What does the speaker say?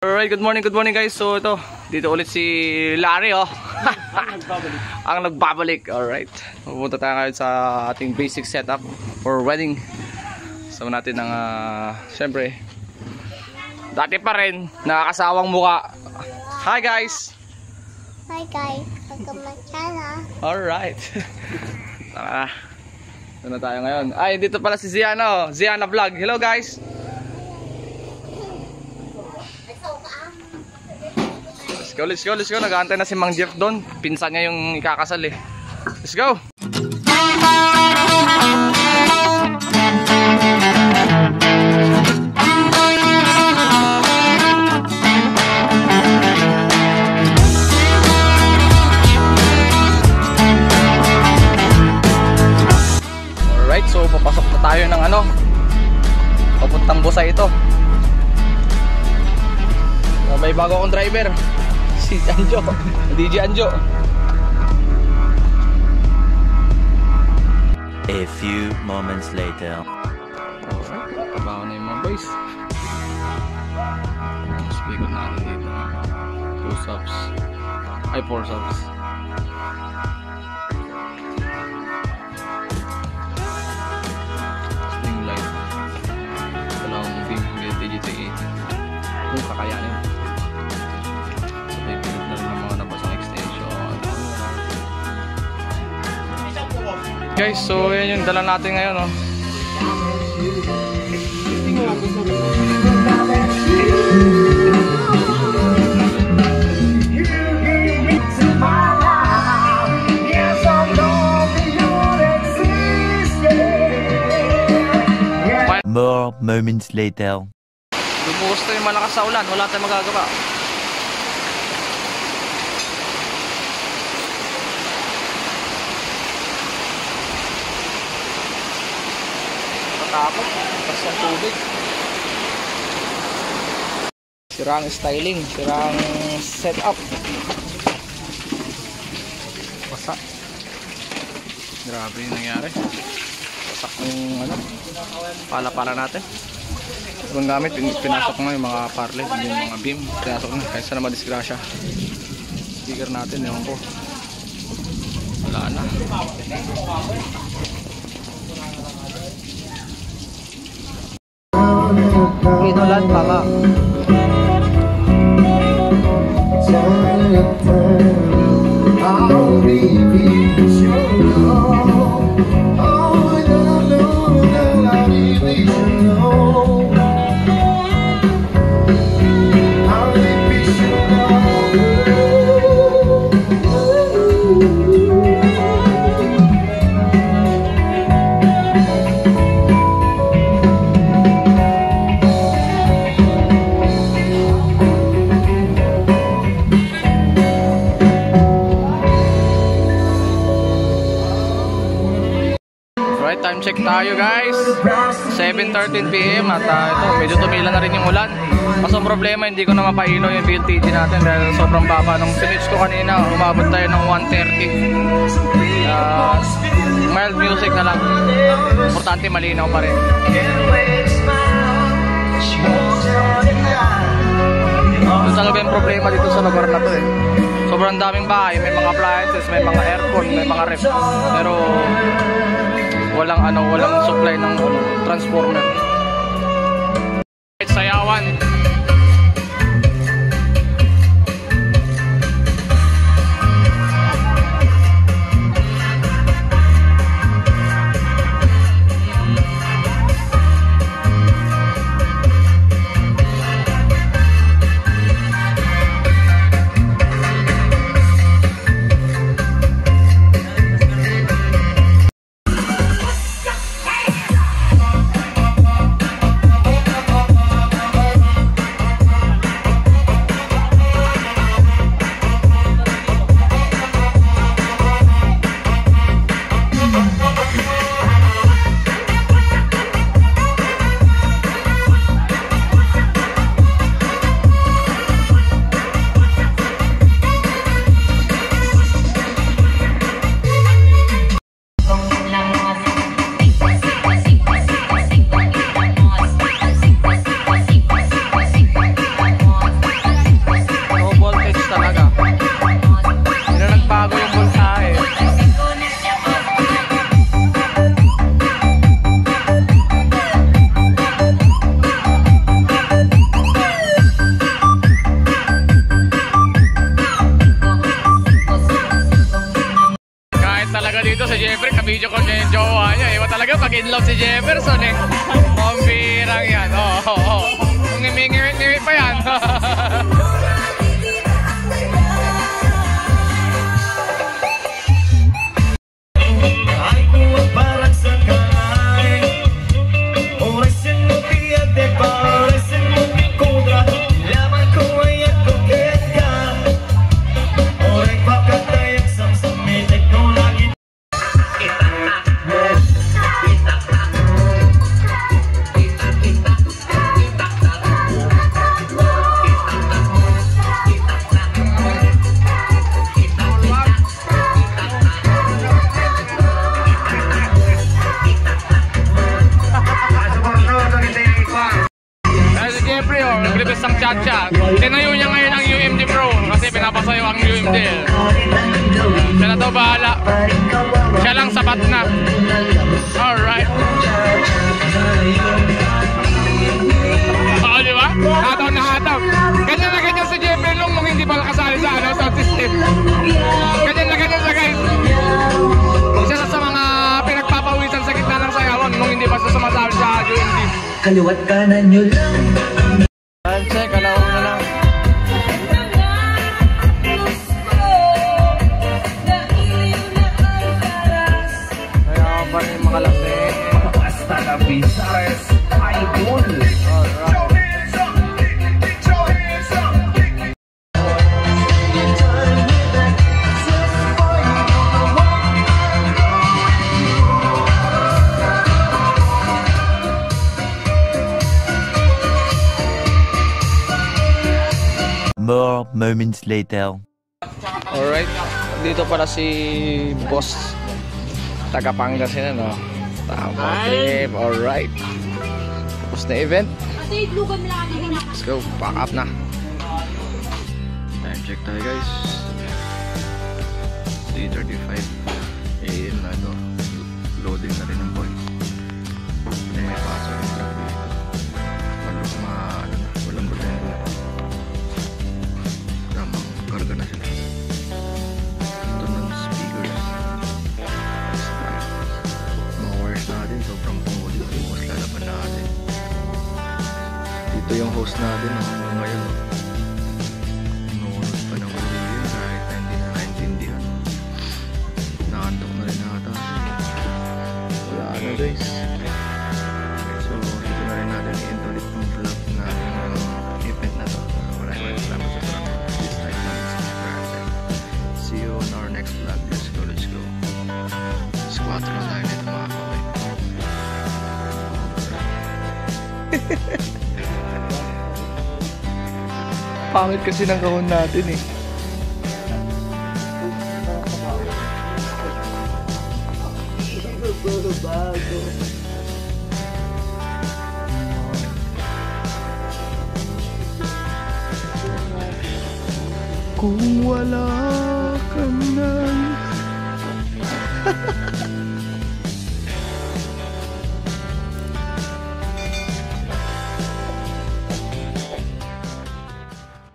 Alright, good morning guys. So ito, dito ulit si Larry ang nagbabalik. Alright, pupunta tayo ngayon sa ating basic setup for wedding. So natin ng syempre dati pa rin nakakasawang muka. Hi guys. Hi guys, welcome to my channel. Alright. Tara, ito na tayo ngayon. Ay, dito pala si Ziana, Ziana Vlog. Hello guys. Let's go. Nag-aantay na si Mang Jeff doon. Pinsan niya yung ikakasal eh. Let's go. Alright, so papasok na tayo ng papuntang Busay ito. May bago akong driver, si Anjo, DJ Anjo. A few moments later. Alright, trabaho na yung mga boys. Speaker natin dito. 2 subs. Ay, 4 subs. Sling light. Wala akong beam DJT 8. Kung kakayanin. Guys, so yan yung dala natin ngayon, oh. More moments later. Lumuhos na yung malakas sa ulan, wala tayong magagawa. Tapos, tapos ang tubig. Sirang styling, sirang setup. Wasak. Grabe yung nangyari. Wasak yung pala-pala natin. Ibang gamit, pinasok na yung mga parlet, yung mga beam. Pinasok na, kaysa na madisgrasya. Speaker natin, ewan ko. Wala na. Inulan mama. Time check tayo guys, 7:13 PM at ito, medyo tumila na rin yung ulan. Kaso problema, hindi ko na mapailo yung VLTG natin dahil sobrang baba. Nung sinitch ko kanina, umabot tayo ng 130. Mild music na lang, importante malinaw pa rin. Doon talaga yung problema dito sa lugar na to eh. Sobrang daming bahay, may mga appliances, may mga aircon, may mga ref, pero walang supply ng transformer. Sayawan. talaga pag in love si Jefferson eh. Pambirang yan. Oo. Kung ngimi-ngimi pa yan. Isang chat-chat. Tinayo niya ngayon ang UMD Pro kasi pinapasayo ang UMD. Siya na daw bahala. Siya lang sapat na. Alright. Oo, di ba? Hataw na hataw. Ganyan na ganyan si Jeff Long nung hindi pa nakasali sa sound system. Ganyan na ganyan siya, guys. Isa sa mga pinagpapawisan sa gitna ng sayawan nung hindi pa siya sumasali sa UMD. Kaliwat kanan nyo lang. Check, alaw na lang. Kaya pa rin mga lasing. Basta na Pizares, idol. More moments later. Alright, dito pala si Boss taga Pangasinan, no? Tama trip, alright. Tapos na event. Let's go, pack up na. Time check tayo, guys. 3:35 AM na ito. Loading na rin ng boy. May pasok yung truck dito. Walang bulan dito. Tamang karga na sila. Ito ng speakers. Mga wires natin, sobrang pungo dito. Mas lalaban natin. Dito yung host natin hanggang ngayon. Nunod pa ng ulo yun kahit na hindi na naintindihan. Nakantok na rin nata. Wala na, guys. So dito na rin natin i-end ulit ng vlog natin ng event na to. Maraming salamat sa panonood. This time lang sa see you on our next vlog. Let's go, let's go. Squat na tayo nito, mga kaway. Pangit kasi ng kahon natin eh. Kung wala ka na